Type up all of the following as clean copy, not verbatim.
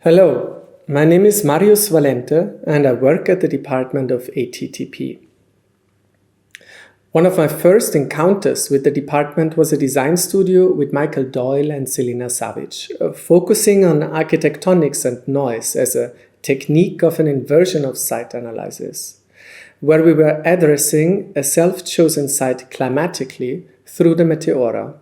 Hello, my name is Marius Valente and I work at the department of ATTP. One of my first encounters with the department was a design studio with Michael Doyle and Selina Savic, focusing on architectonics and noise as a technique of an inversion of site analysis, where we were addressing a self-chosen site climatically through the meteora.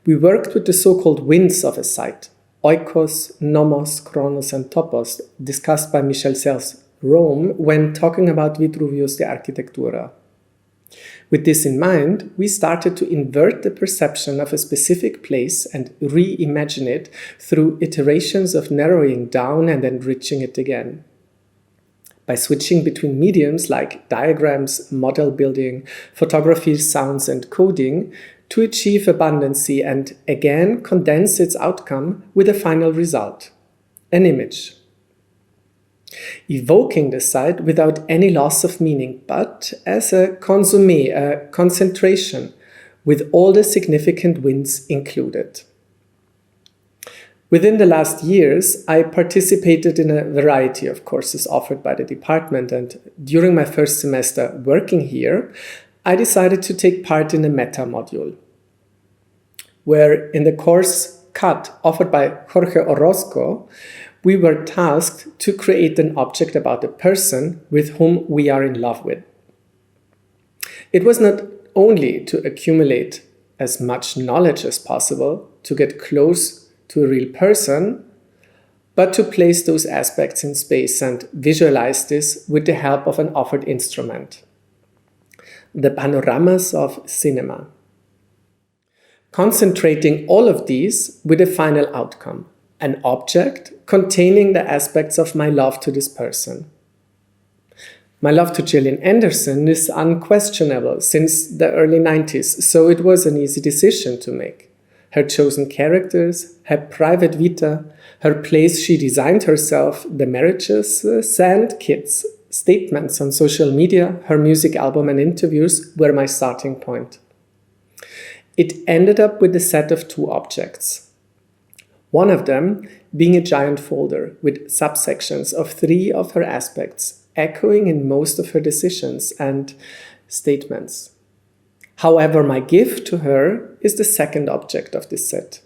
We worked with the so-called winds of a site, oikos, nomos, chronos, and topos, discussed by Michel Serres Rome when talking about Vitruvius de Architectura. With this in mind, we started to invert the perception of a specific place and reimagine it through iterations of narrowing down and enriching it again. By switching between mediums like diagrams, model building, photography, sounds, and coding, to achieve abundancy and again condense its outcome with a final result, an image. Evoking the site without any loss of meaning, but as a consommé, a concentration, with all the significant winds included. Within the last years, I participated in a variety of courses offered by the department, and during my first semester working here, I decided to take part in a meta module, where in the course CUT offered by Jorge Orozco, we were tasked to create an object about a person with whom we are in love with. It was not only to accumulate as much knowledge as possible to get close to a real person, but to place those aspects in space and visualize this with the help of an offered instrument, the panoramas of cinema. Concentrating all of these with a final outcome, an object containing the aspects of my love to this person. My love to Gillian Anderson is unquestionable since the early 90s, so it was an easy decision to make. Her chosen characters, her private vita, her place she designed herself, the marriages, and kids, statements on social media, her music album and interviews were my starting point. It ended up with a set of two objects. One of them being a giant folder with subsections of 3 of her aspects, echoing in most of her decisions and statements. However, my gift to her is the second object of this set,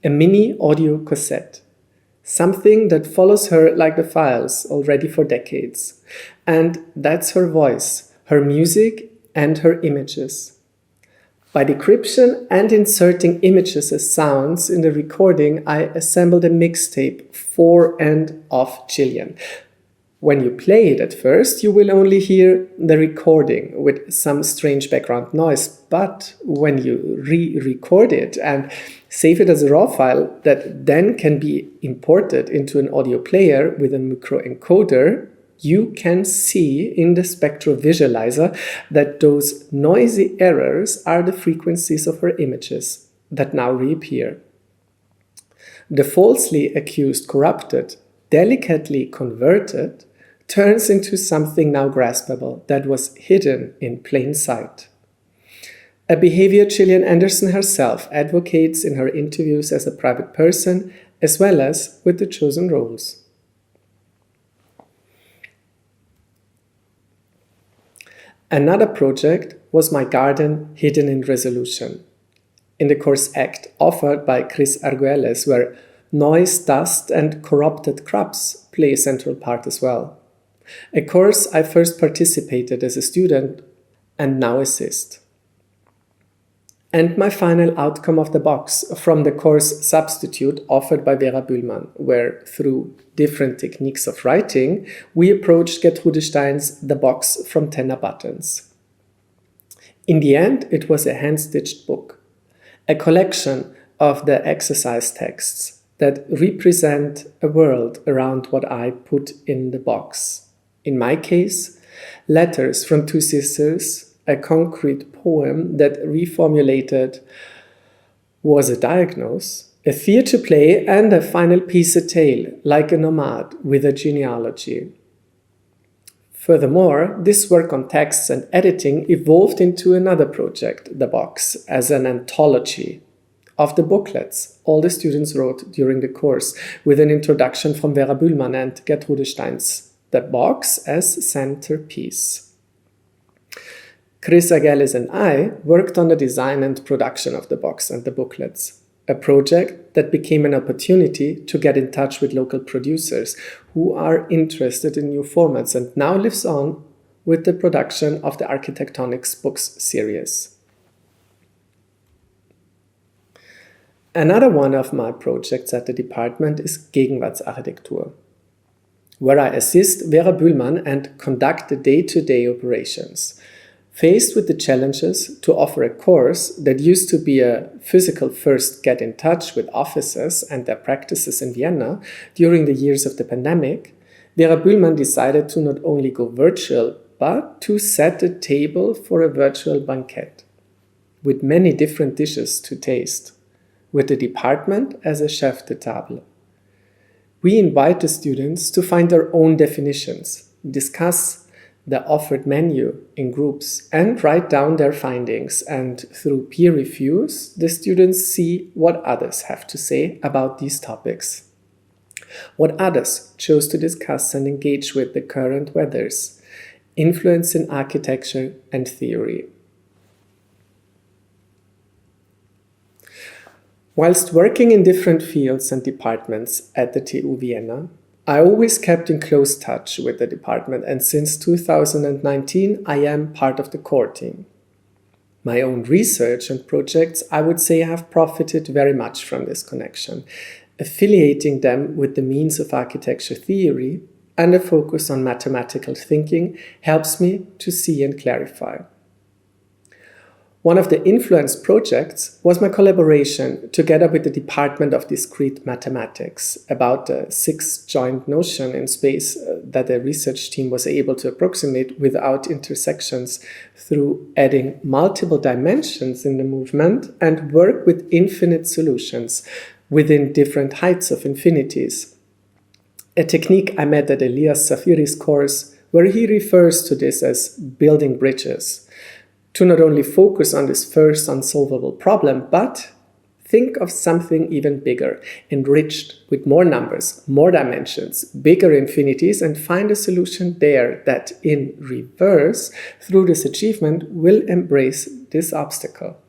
a mini audio cassette, something that follows her like the files already for decades. And that's her voice, her music, and her images. By decryption and inserting images as sounds in the recording, I assembled a mixtape for and of Gillian. When you play it at first, you will only hear the recording with some strange background noise, but when you re-record it and save it as a raw file that then can be imported into an audio player with a microencoder, you can see in the spectrovisualizer that those noisy errors are the frequencies of her images that now reappear. The falsely accused corrupted, delicately converted, turns into something now graspable that was hidden in plain sight. A behavior Gillian Anderson herself advocates in her interviews as a private person, as well as with the chosen roles. Another project was my garden hidden in resolution, in the course ACT offered by Chris Arguelles, where noise, dust, and corrupted crops play a central part as well. A course I first participated as a student and now assist. And my final outcome of the box from the course Substitute offered by Vera Bühlmann, where through different techniques of writing, we approached Gertrude Stein's The Box from Tenor Buttons. In the end, it was a hand-stitched book, a collection of the exercise texts that represent a world around what I put in the box. In my case, letters from 2 sisters, a concrete poem that reformulated was a diagnose, a theatre play, and a final piece a tale, like a nomad with a genealogy. Furthermore, this work on texts and editing evolved into another project, The Box, as an anthology, of the booklets all the students wrote during the course, with an introduction from Vera Bühlmann and Gertrude Steins, the box as centerpiece. Chris Agelis and I worked on the design and production of the box and the booklets, a project that became an opportunity to get in touch with local producers who are interested in new formats and now lives on with the production of the Architectonics books series. Another one of my projects at the department is Gegenwartsarchitektur, where I assist Vera Bühlmann and conduct the day-to-day operations. Faced with the challenges to offer a course that used to be a physical first get in touch with offices and their practices in Vienna during the years of the pandemic, Vera Bühlmann decided to not only go virtual, but to set the table for a virtual banquet, with many different dishes to taste, with the department as a chef de table. We invite the students to find their own definitions, discuss the offered menu in groups, and write down their findings. And through peer reviews, the students see what others have to say about these topics, what others chose to discuss and engage with the current weathers, influence in architecture and theory. Whilst working in different fields and departments at the TU Vienna, I always kept in close touch with the department, and since 2019 I am part of the core team. My own research and projects, I would say, have profited very much from this connection, affiliating them with the means of architecture theory, and a focus on mathematical thinking helps me to see and clarify. One of the influence projects was my collaboration together with the Department of Discrete Mathematics about the six-joint notion in space that the research team was able to approximate without intersections through adding multiple dimensions in the movement and work with infinite solutions within different heights of infinities. A technique I met at Elias Safiri's course, where he refers to this as building bridges, to not only focus on this first unsolvable problem, but think of something even bigger, enriched with more numbers, more dimensions, bigger infinities, and find a solution there that, in reverse, through this achievement, will embrace this obstacle.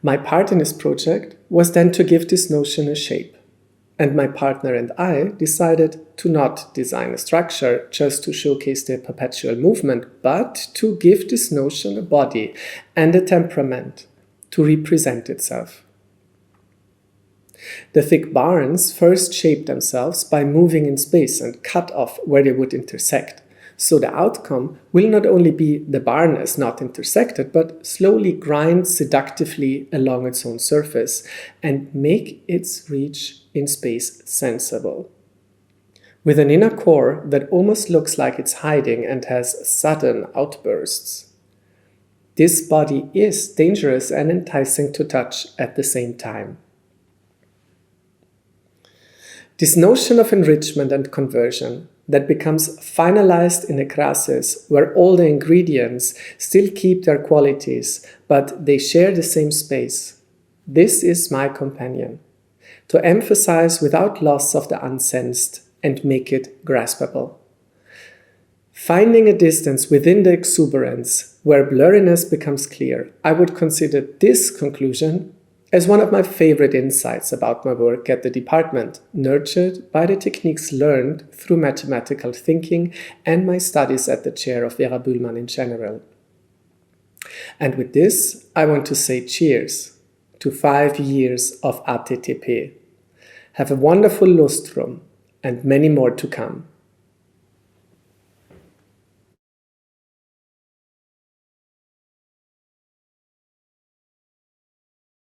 My part in this project was then to give this notion a shape. And my partner and I decided to not design a structure just to showcase the perpetual movement, but to give this notion a body and a temperament to represent itself. The thick barns first shaped themselves by moving in space and cut off where they would intersect. So the outcome will not only be the barn as not intersected, but slowly grind seductively along its own surface and make its reach in space sensible. With an inner core that almost looks like it's hiding and has sudden outbursts. This body is dangerous and enticing to touch at the same time. This notion of enrichment and conversion that becomes finalized in a chassis where all the ingredients still keep their qualities, but they share the same space. This is my companion, to emphasize without loss of the unsensed and make it graspable. Finding a distance within the exuberance where blurriness becomes clear, I would consider this conclusion as one of my favorite insights about my work at the department, nurtured by the techniques learned through mathematical thinking and my studies at the chair of Vera Bühlmann in general. And with this, I want to say cheers to 5 years of ATTP. Have a wonderful Lustrum and many more to come.